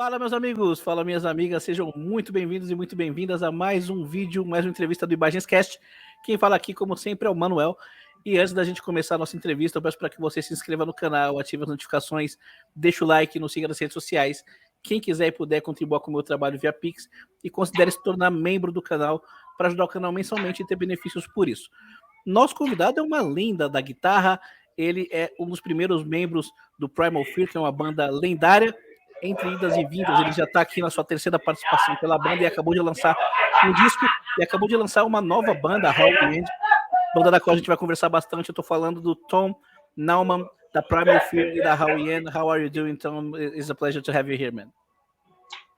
Fala, meus amigos, fala, minhas amigas, sejam muito bem-vindos e muito bem-vindas a mais um vídeo, mais uma entrevista do Imagens Cast. Quem fala aqui, como sempre, é o Manuel. E antes da gente começar a nossa entrevista, eu peço para que você se inscreva no canal, ative as notificações, deixe o like, nos siga nas redes sociais. Quem quiser e puder contribuir com o meu trabalho via Pix e considere se tornar membro do canal para ajudar o canal mensalmente e ter benefícios por isso. Nosso convidado é uma lenda da guitarra, ele é um dos primeiros membros do Primal Fear, que é uma banda lendária. Entre idas e vindas, ele já está aqui na sua terceira participação pela banda e acabou de lançar um disco e acabou de lançar uma nova banda, a Holy End, banda da qual a gente vai conversar bastante. Eu estou falando do Tom Naumann, da Primal Fear e da Holy End. How are you doing, Tom? It's a pleasure to have you here, man.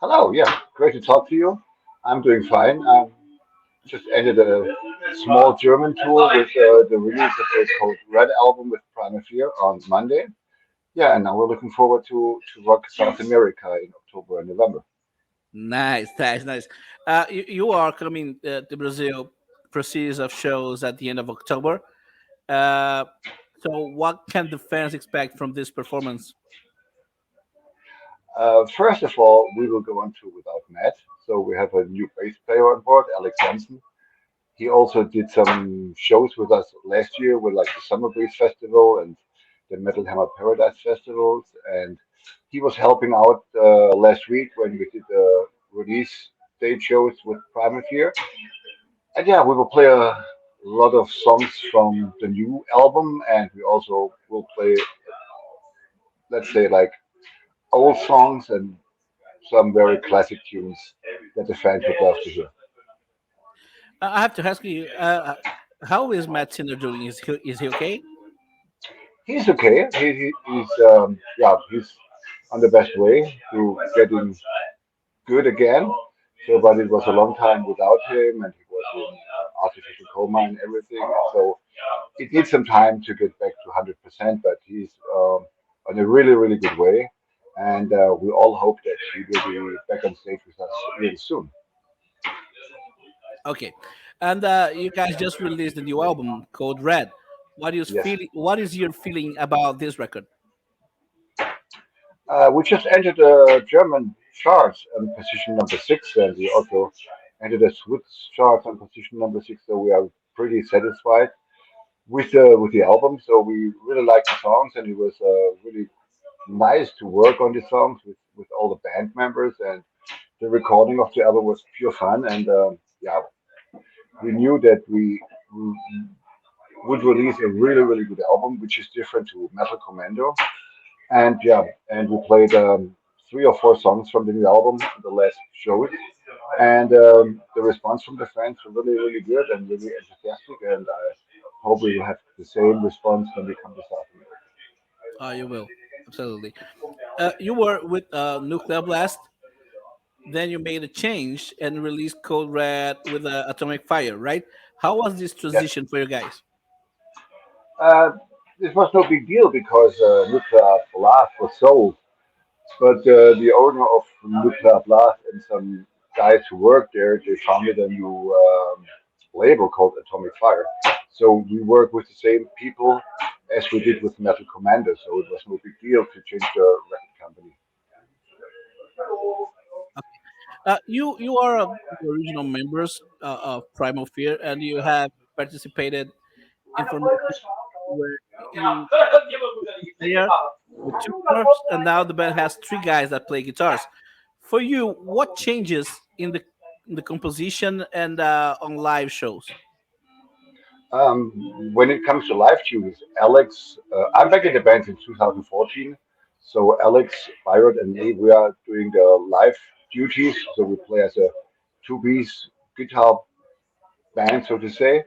Hello, yeah, great to talk to you. I'm doing fine. Just ended a small German tour with the release of a called Red album with Primal Fear on Monday. Yeah, and now we're looking forward to rock South America in October and November. Nice, nice, nice. You are coming to Brazil for a series of shows at the end of October. Uh, so what can the fans expect from this performance? First of all, we will go on tour without Matt. So we have a new bass player on board, Alex Hansen. He also did some shows with us last year with like the Summer Breeze Festival and the Metal Hammer Paradise festivals. And he was helping out last week when we did the release stage shows with Primal Fear. And yeah, we will play a lot of songs from the new album, and we also will play, let's say, like old songs and some very classic tunes that the fans would love to hear. I have to ask you, how is Matt Sinner doing? Is he okay? He's okay. He's on the best way to getting good again. So, but it was a long time without him, and he was in artificial coma and everything. So it needs some time to get back to 100%. But he's on a really, really good way, and we all hope that he will be back on stage with us really soon. Okay, and you guys just released a new album called Red. Yes. What is your feeling about this record? We just entered the German charts on position number six, and we also entered the Swiss charts on position number six. So we are pretty satisfied with the album. So we really like the songs, and it was really nice to work on the songs with all the band members. And the recording of the album was pure fun. And yeah, we knew that we would release a really really good album, which is different to Metal Commando. And yeah, and we played three or four songs from the new album in the last shows. And the response from the fans was really, really good and really enthusiastic. And I hope we will have the same response when we come to South America. You will absolutely. You were with Nuclear Blast, then you made a change and released Code Red with Atomic Fire, right? How was this Yes. transition for you guys? Uh, this was no big deal because Nuclear Blast was sold. But the owner of Nuclear Blast and some guys who worked there, they founded a new label called Atomic Fire. So we work with the same people as we did with Metal Commander. So it was no big deal to change the record company. You are the original members of Primal Fear, and you have participated in formation where you player with two guitars, and now the band has three guys that play guitars. For you, what changes in the composition and on live shows? When it comes to live tunes, Alex, I'm back in the band in 2014. So Alex, Byron, and me, we are doing the live duties. So we play as a two-piece guitar band, so to say.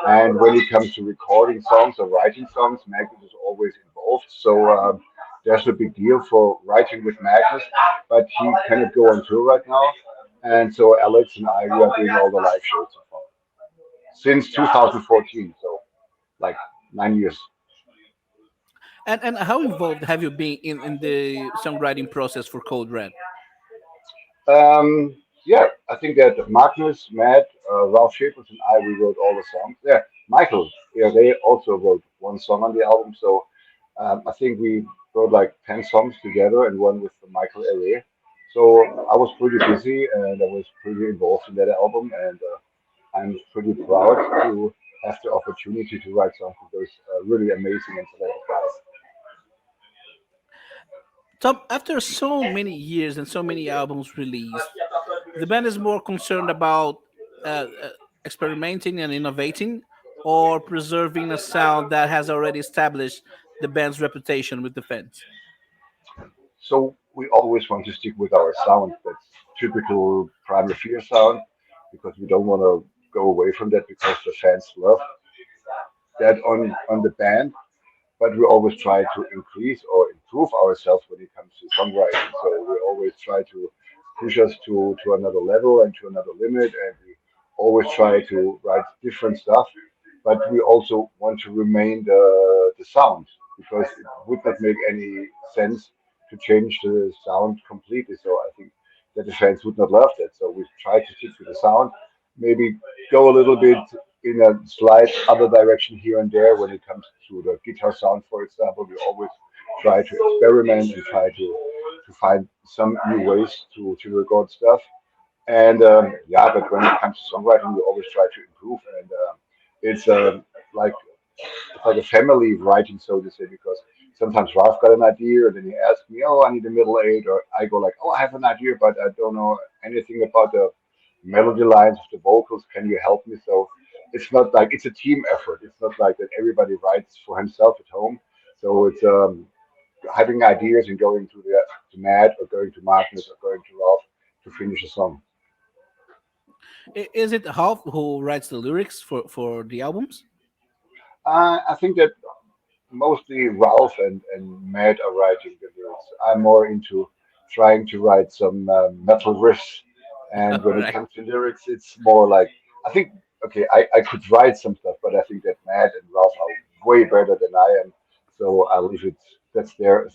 And when it comes to recording songs or writing songs, Magnus is always involved. So there's a big deal for writing with Magnus, but he cannot go on tour right now. And so Alex and I, we are doing all the live shows so far since 2014. So like 9 years. And how involved have you been in the songwriting process for Code Red? Yeah, I think that Magnus, Matt, Ralph Shapers, and I, we wrote all the songs. Yeah, Michael, yeah, they also wrote one song on the album. So I think we wrote like 10 songs together and one with Michael Array. So I was pretty busy and I was pretty involved in that album, and I'm pretty proud to have the opportunity to write songs with those really amazing and talented guys. Tom, after so many years and so many albums released, the band is more concerned about experimenting and innovating, or preserving a sound that has already established the band's reputation with the fans. So we always want to stick with our sound. That's typical Primal Fear sound because we don't want to go away from that because the fans love that on the band. But we always try to increase or improve ourselves when it comes to songwriting. So we always try to push us to another level and to another limit, and we always try to write different stuff. But we also want to remain the sound because it would not make any sense to change the sound completely. So I think that the fans would not love that. So we try to stick to the sound, maybe go a little bit in a slight other direction here and there when it comes to the guitar sound, for example. We always try to experiment and try to find some new ways to record stuff. And yeah, but when it comes to songwriting, we always try to improve. And it's like it's like a family writing, so to say, because sometimes Ralph got an idea, and then he asks me, "Oh, I need a middle eight," or I go like, "Oh, I have an idea, but I don't know anything about the melody lines of the vocals. Can you help me?" So it's not like it's a team effort. It's not like that everybody writes for himself at home. So it's having ideas and going to Matt or going to Magnus or going to Ralph to finish a song. Is it Half who writes the lyrics for the albums? I think that mostly Ralph and Matt are writing the lyrics. I'm more into trying to write some metal riffs, and All when it right. comes to lyrics, it's more like I think okay, I could write some stuff, but I think that Matt and Ralph are way better than I am. So I'll leave it. That's their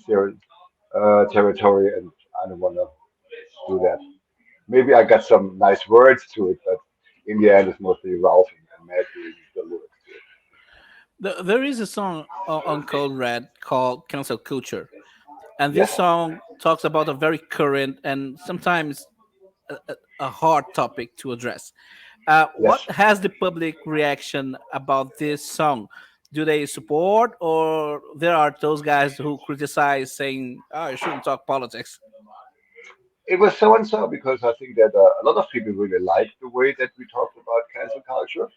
territory, and I don't want to do that. Maybe I got some nice words to it, but in the end, it's mostly Ralph and Matt doing the lyrics to it. There is a song on Cold Red called Cancel Culture. And this Yes, song talks about a very current and sometimes a hard topic to address. What yes. has the public reaction about this song? Do they support, or there are those guys who criticize, saying, "Oh, you shouldn't talk politics"? It was so and so because I think that a lot of people really liked the way that we talked about cancel culture,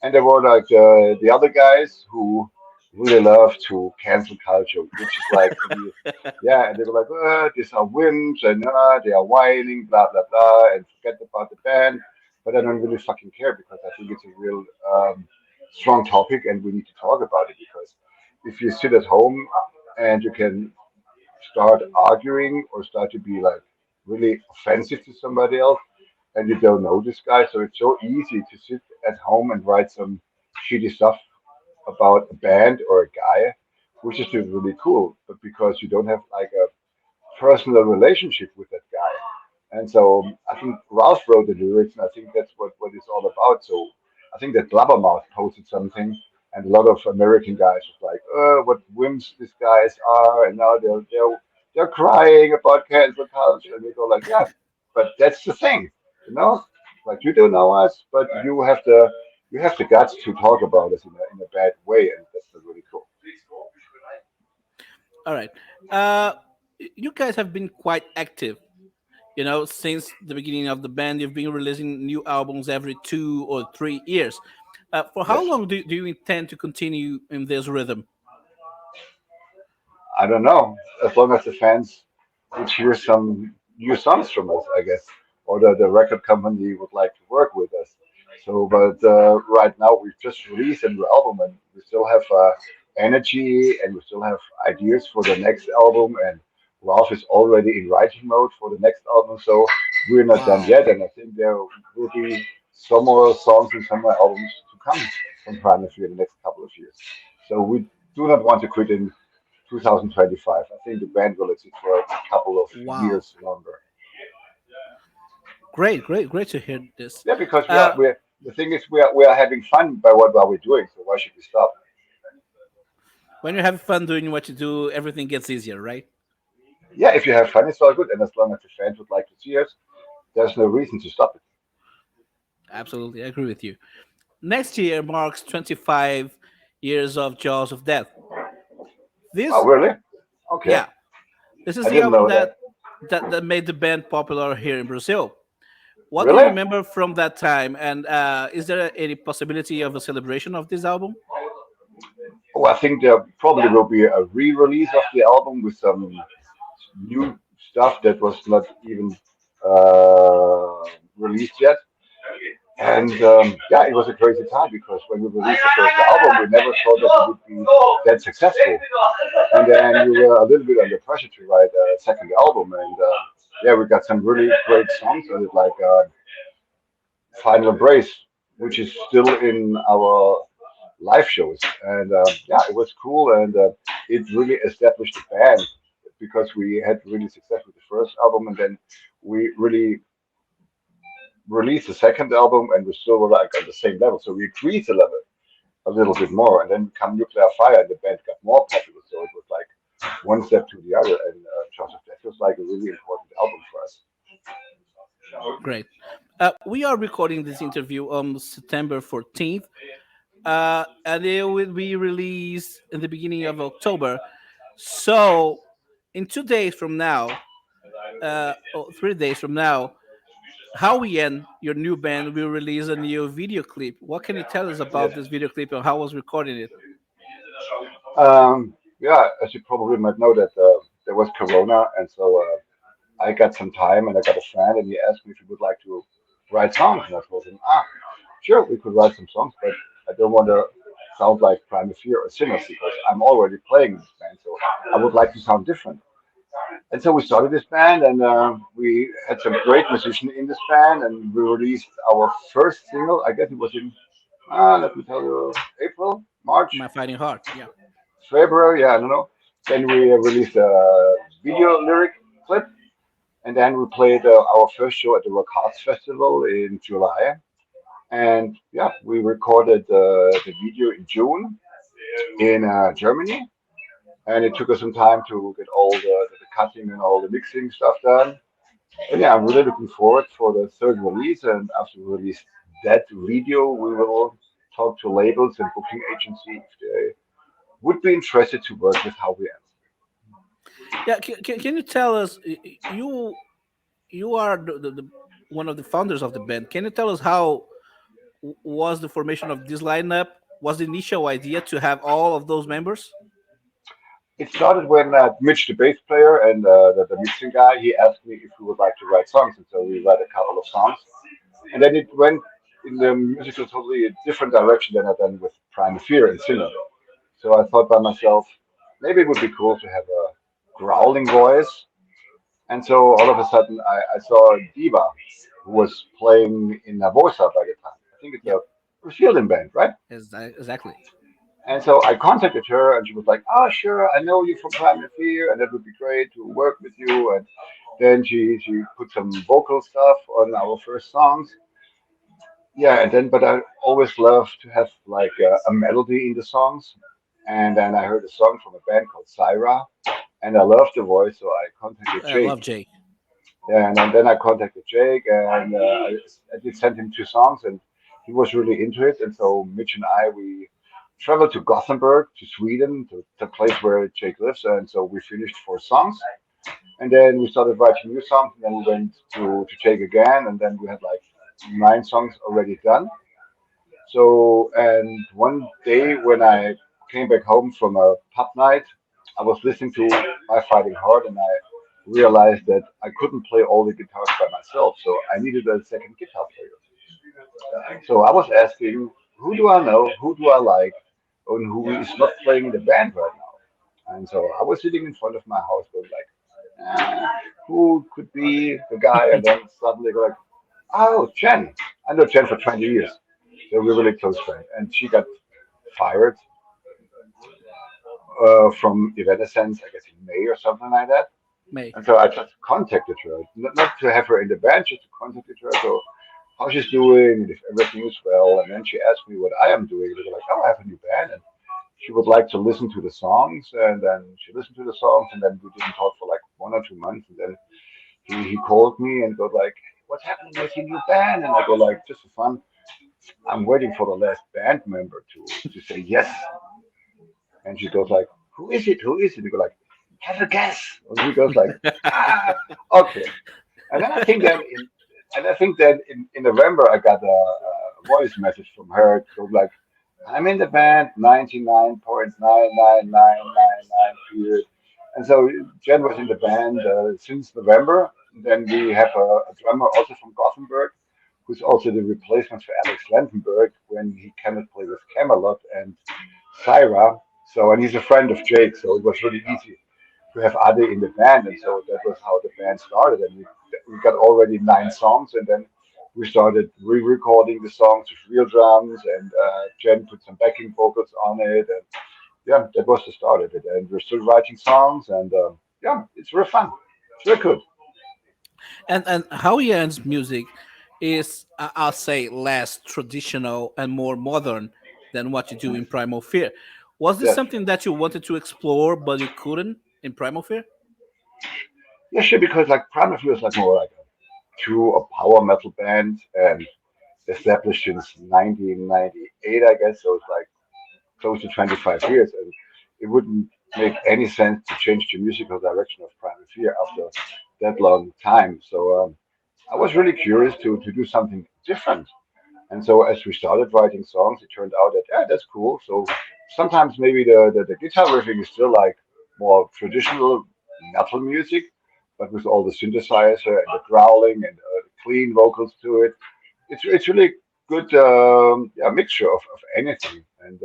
and there were like the other guys who really love to cancel culture, which is like really, yeah, and they were like, these are wimps and they are whining, blah blah blah, and forget about the band. But I don't really fucking care because I think it's a real strong topic, and we need to talk about it because if you sit at home and you can start arguing or start to be like really offensive to somebody else and you don't know this guy. So it's so easy to sit at home and write some shitty stuff about a band or a guy, which is just really cool. But because you don't have like a personal relationship with that guy. And so I think Ralph wrote the lyrics, and I think that's what it's all about. So I think that Blabbermouth posted something, and a lot of American guys was like, what wimps these guys are, and now they're crying about cancel culture, and we go like, yeah, but that's the thing, you know, like you don't know us, but you have the guts to talk about us in a bad way, and that's really cool. All right. You guys have been quite active. Since the beginning of the band, you've been releasing new albums every 2 or 3 years. For how Yes. long do you intend to continue in this rhythm? I don't know. As long as the fans would hear some new songs from us, I guess, or the record company would like to work with us. So, but right now we've just released a new album, and we still have energy, and we still have ideas for the next album. And Ralph is already in writing mode for the next album, so we're not done Wow. yet. And I think there will be some more songs and some more albums to come from Primal Fear in the next couple of years. So we do not want to quit in 2025. I think the band will exist for a couple of Wow. years longer. Great, great, great to hear this. Yeah, because Uh, we're the thing is we are having fun by what are we doing. So why should we stop? when you have fun doing what you do, everything gets easier, right? yeah, if you have fun, it's all good. And as long as the fans would like to see us, there's no reason to stop it. Absolutely, I agree with you. Next year marks 25 years of Jaws of Death. Oh, This, really? Okay. yeah, this is I the didn't album know that. that made the band popular here in Brazil. What do you Really? remember from that time? And is there any possibility of a celebration of this album? Oh, I think there probably will be a re-release of the album with some new stuff that was not even uh, released yet. And yeah, it was a crazy time because when we released the first album, we never thought that it would be that successful. And then we were a little bit under pressure to write a second album. And yeah, we got some really great songs on it, like Final Embrace, which is still in our live shows. And yeah, it was cool. And it really established the band because we had really success with the first album. And then we really released the second album and we still were like on the same level. So we increased the level a little bit more. And then come Nuclear Fire and the band got more popular. So it was like one step to the other. And Jaws of Death was like a really important album for us. Great. We are recording this interview on September 14th, and it will be released in the beginning of October. So, in 2 days from now, or 3 days from now, Howie, your new band, will release a new video clip. What can you tell us Yes. about this video clip and how was recording it? Yeah, as you probably might know that there was Corona, and so I got some time, and I got a friend, and he asked me if he would like to write songs, and I told him, sure, we could write some songs, but I don't want to sound like Prime Fear or Sinners because I'm already playing in this band, so I would like to sound different. And so we started this band, and we had some great musicians in this band, and we released our first single. I guess it was in, let me tell you, April, March. My Fighting Heart. Yeah. February, yeah, I don't know. Then we released a video lyric clip, and then we played our first show at the Rock Hearts Festival in July. And yeah, we recorded the video in June in Germany, and it took us some time to get all the cutting and all the mixing stuff done. And yeah, I'm really looking forward for the third release. And after we release that video, we will talk to labels and booking agencies if they would be interested to work with How We Am. Yeah. Can you tell us, you are one of the founders of the band. Can you tell us how was the formation of this lineup? Was the initial idea to have all of those members? It started when Mitch, the bass player, and the mixing guy, he asked me if we would like to write songs, and so we wrote a couple of songs. And then it went in the musical totally a different direction than I done with Prime Fear and Sinner. So I thought by myself, maybe it would be cool to have a growling voice. And so all of a sudden, I saw Diva, who was playing in Narvosa by the time. I think it's Yeah. a Brazilian band, right? Exactly. And so I contacted her, and she was like, "Oh, sure, I know you from Prime Fear, and it would be great to work with you." And then she put some vocal stuff on our first songs. Yeah, and then but I always love to have like a melody in the songs. And then I heard a song from a band called Syra, and I loved the voice, so I contacted I Jake. love Jake. Yeah, and then I contacted Jake, and I did send him two songs, and he was really into it. And so Mitch and I, we traveled to Gothenburg, to Sweden, to the place where Jake lives, and so we finished four songs. And then we started writing new songs, and then we went to Jake again, and then we had like nine songs already done. So, and one day when I came back home from a pub night, I was listening to My Fighting Heart, and I realized that I couldn't play all the guitars by myself, so I needed a second guitar player. So I was asking, who do I know, who do I like, and who is not playing in the band right now? And so I was sitting in front of my house, going like, who could be the guy? And then suddenly go like, oh, Jen. I know Jen for 20 years. So we're really close friends. And she got fired from Evanescence, I guess in May or something like that. May. And so I just contacted her, not to have her in the band, just to contact her. So how she's doing, if everything is well. And then she asked me what I am doing. We were like, oh, I have a new band. And she would like to listen to the songs. And then she listened to the songs. And then we didn't talk for like 1 or 2 months, and then he called me and goes like, "What's happening with your new band?" And I go like, "Just for fun, I'm waiting for the last band member to say yes." And she goes like, "Who is it? Who is it?" And I go like, "Have a guess." And he goes like, "Ah, okay." And then I think then in November I got a voice message from her. It goes like, "I'm in the band 99.99999 period." And so Jen was in the band since November. Then we have a drummer also from Gothenburg, who's also the replacement for Alex Lendenberg when he cannot play with Camelot and Syra. So, and he's a friend of Jake, so it was really easy to have Ade in the band, and so that was how the band started. And we got already 9 songs, and then we started re-recording the songs with real drums, and Jen put some backing vocals on it, and yeah, that was the start of it. And we're still writing songs, and yeah, it's real fun. It's real good. And Howie Ann's music is, I'll say, less traditional and more modern than what you do in Primal Fear. Was this Yes, something that you wanted to explore but you couldn't in Primal Fear? yeah, sure. Because like Primal feels like more like a true a power metal band, and established since 1998, I guess. So it's like close to 25 years, and it wouldn't make any sense to change the musical direction of Primal Fear after that long time. So I was really curious to do something different. And so as we started writing songs, it turned out that yeah, that's cool. So sometimes maybe the guitar riffing is still like more traditional metal music, but with all the synthesizer and the growling and clean vocals to it, it's really good yeah, mixture of anything. And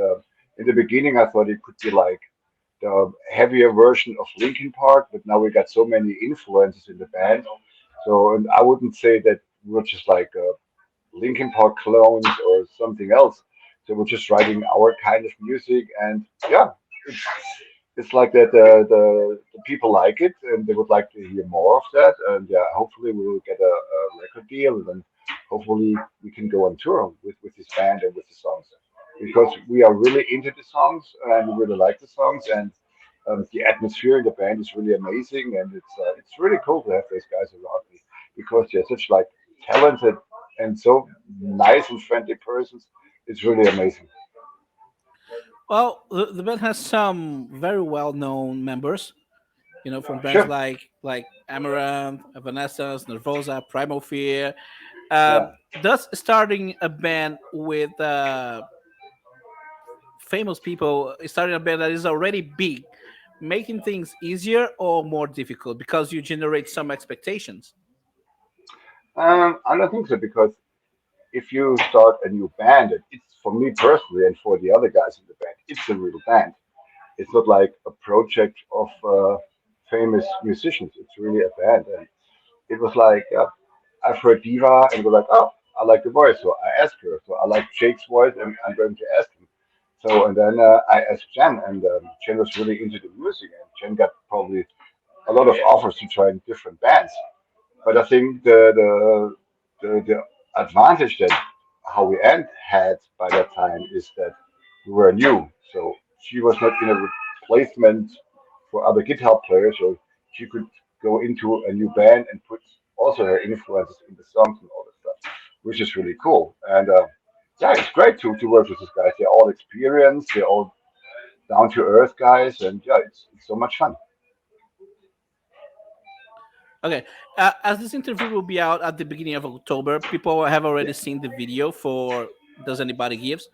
in the beginning, I thought it could be like the heavier version of Linkin Park, but now we got so many influences in the band. So, and I wouldn't say that we're just like Linkin Park clones or something else. So we're just writing our kind of music, and yeah, it's it's like that. The people like it, and they would like to hear more of that. And yeah, hopefully we will get a record deal, and then hopefully we can go on tour with this band and with the songs, because we are really into the songs and we really like the songs, and the atmosphere in the band is really amazing, and it's really cool to have those guys around me because they're such like talented and so nice and friendly persons. It's really amazing. Well, the band has some very well known members, from bands Sure. like Amaranth, Evanescence, Nervosa, Primal Fear. Yeah. Does starting a band with famous people, starting a band that is already big, making things easier or more difficult because you generate some expectations? I don't think so because if you start a new band, and it's for me personally and for the other guys in the band, it's a real band. It's not like a project of famous musicians. It's really a band, and it was like I've heard Diva and go like, oh, I like the voice, so I asked her. So I like Jake's voice, and I'm going to ask him. So and then I asked Jen, and Jen was really into the music, and Jen got probably a lot of offers to try in different bands. But I think the advantage that Howie Ant had by that time is that we were new, so she was not in a replacement for other guitar players, so she could go into a new band and put also her influences in the songs and all that stuff, which is really cool. And yeah, it's great to work with these guys. They're all experienced, they're all down to earth guys, and yeah, it's so much fun. Okay, as this interview will be out at the beginning of October, people have Yeah. already seen the video for Does Anybody Gives.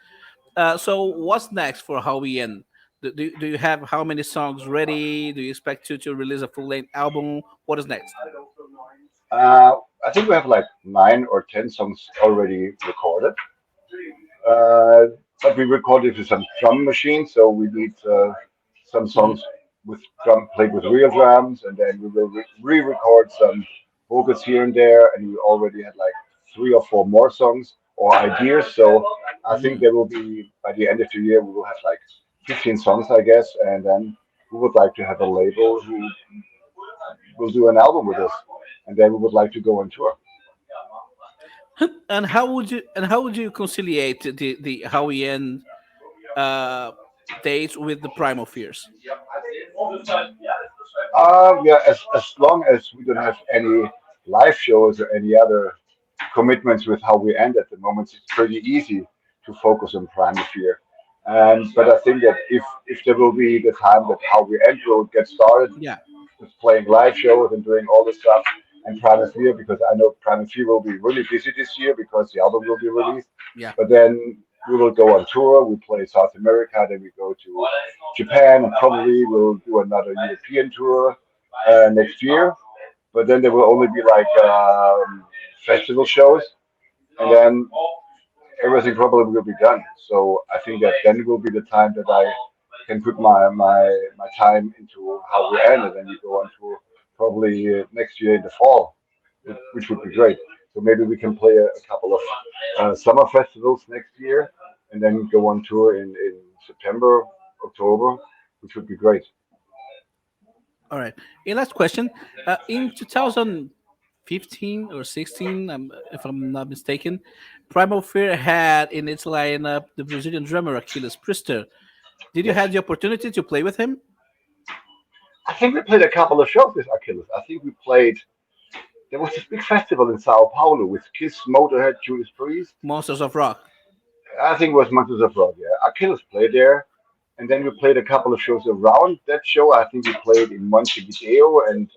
So what's next for Howie and do you have how many songs ready? Do you expect to release a full length album? What is next? Uh, I think we have like 9 or 10 songs already recorded. Uh, but we recorded with some drum machines, so we need some Mhm. songs with drum played with real drums, and then we will re-record some vocals here and there, and we already had like 3 or 4 more songs or ideas. So I think Mhm. there will be by the end of the year we will have like 15 songs, I guess, and then we would like to have a label who will do an album with us, and then we would like to go on tour. And how would you conciliate the Howie and uh, dates with the Primal Fears? Yeah, as long as we don't have any live shows or any other commitments with how we end at the moment, it's pretty easy to focus on Prime Fear. But I think that if there will be the time that how we end will get started Yeah, with playing live shows and doing all this stuff and Primasphere, because I know Primasphere will be really busy this year because the album will be released. yeah. But then we will go on tour. We play South America, then we go to Japan, and probably we'll do another European tour next year. But then there will only be like festival shows, and then everything probably will be done. So I think that then will be the time that I can put my time into how we end, and then we go on to probably next year in the fall, which would be great. So maybe we can play a couple of summer festivals next year, and then go on tour in September, October, which would be great. All right. A last question. In 2015 or 16, if I'm not mistaken, Primal Fear had in its lineup the Brazilian drummer Achilles Priester. Did you Yes, have the opportunity to play with him? I think we played a couple of shows with Achilles. I think we played. There was this big festival in Sao Paulo with Kiss, Motorhead, Judas Priest. Monsters of Rock. I think it was Monsters of Rock. Yeah, Achilles played there, and then we played a couple of shows around that show. I think we played in Montevideo and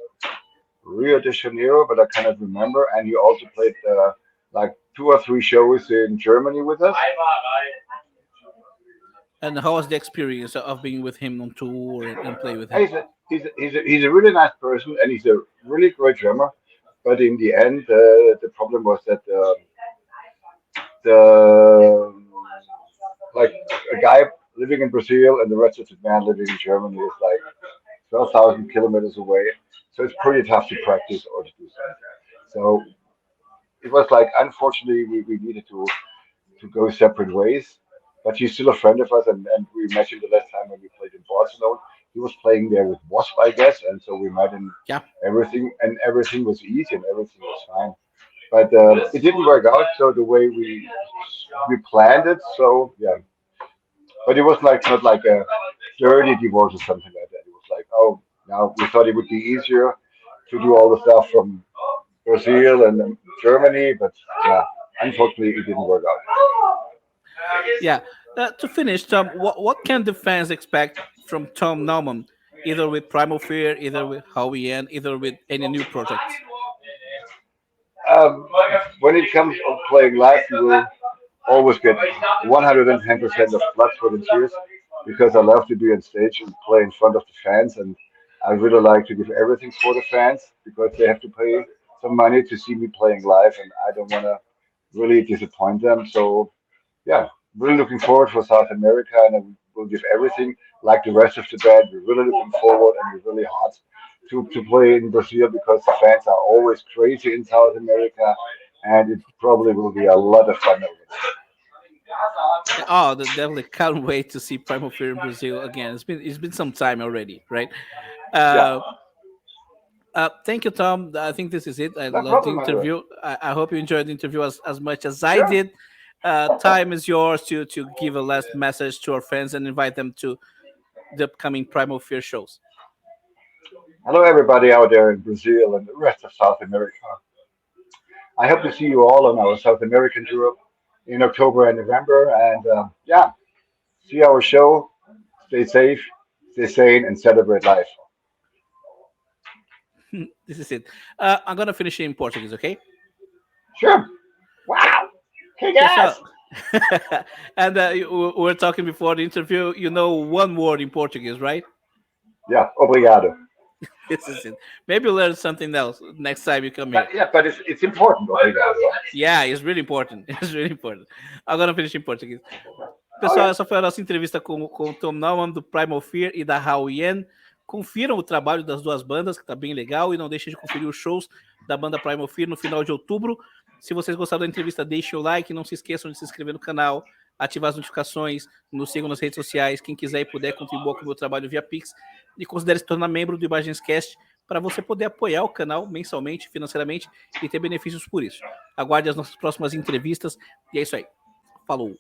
Rio de Janeiro, but I cannot remember. And he also played like two or three shows in Germany with us. And how was the experience of being with him on tour and play with him? He's a really nice person, and he's a really great drummer. But in the end, the problem was that the like a guy living in Brazil and the rest of the band living in Germany is like 12,000 kilometers away. So it's pretty tough to practice or to do something. So it was like, unfortunately, we needed to go separate ways. But he's still a friend of us, and we met him the last time when we played in Barcelona. He was playing there with Wasp, I guess, and so we met in Yeah. everything was easy and everything was fine. But it didn't work out so the way we planned it. So yeah, but it was like not like a dirty divorce or something like that. It was like, oh, now we thought it would be easier to do all the stuff from Brazil and Germany, but yeah, unfortunately, it didn't work out. Yeah. To finish, Tom, what can the fans expect from Tom Nauman, either with Primal Fear, either with How We End, either with any new projects? Um, when it comes of playing live, you will always get 110% of blood, sweat, and tears because I love to be on stage and play in front of the fans, and I really like to give everything for the fans because they have to pay some money to see me playing live, and I don't want to really disappoint them. So yeah, really looking forward for South America, and I will give everything like the rest of the band. We're really looking forward, and we're really hot to play in Brazil because the fans are always crazy in South America, and it probably will be a lot of fun over Oh, definitely can't wait to see Primal Fear in Brazil again. It's been some time already, right? there. Yeah, Uh, Thank you, Tom. I think this is it. I no love the problem, Manuel. interview. I hope you enjoyed the interview as much as I Sure. did. Time is yours to give a last message to our fans and invite them to the upcoming Primal Fear shows. Hello, everybody out there in Brazil and the rest of South America. I hope to see you all on our South American tour in October and November. And yeah, see our show. Stay safe, stay sane, and celebrate life. This is it. I'm gonna finish in Portuguese, okay? Sure. Wow. Kick So, ass. and we were talking before the interview. You know one word in Portuguese, right? Yeah. Obrigado. This is it. Maybe you'll learn something else next time you come here. But it's important. Obrigado. Yeah, it's really important. It's really important. Agora finish em português. Pessoal, Okay. essa foi a nossa entrevista com o Tom Nauman, do Primal Fear e da Hao Yen. Confiram o trabalho das duas bandas, que tá bem legal, e não deixem de conferir os shows da banda Primal Fear no final de outubro. Se vocês gostaram da entrevista, deixem o like, não se esqueçam de se inscrever no canal, ativar as notificações, nos sigam nas redes sociais. Quem quiser e puder, contribua com o meu trabalho via Pix e considere se tornar membro do Imagenscast para você poder apoiar o canal mensalmente, financeiramente e ter benefícios por isso. Aguarde as nossas próximas entrevistas e é isso aí. Falou!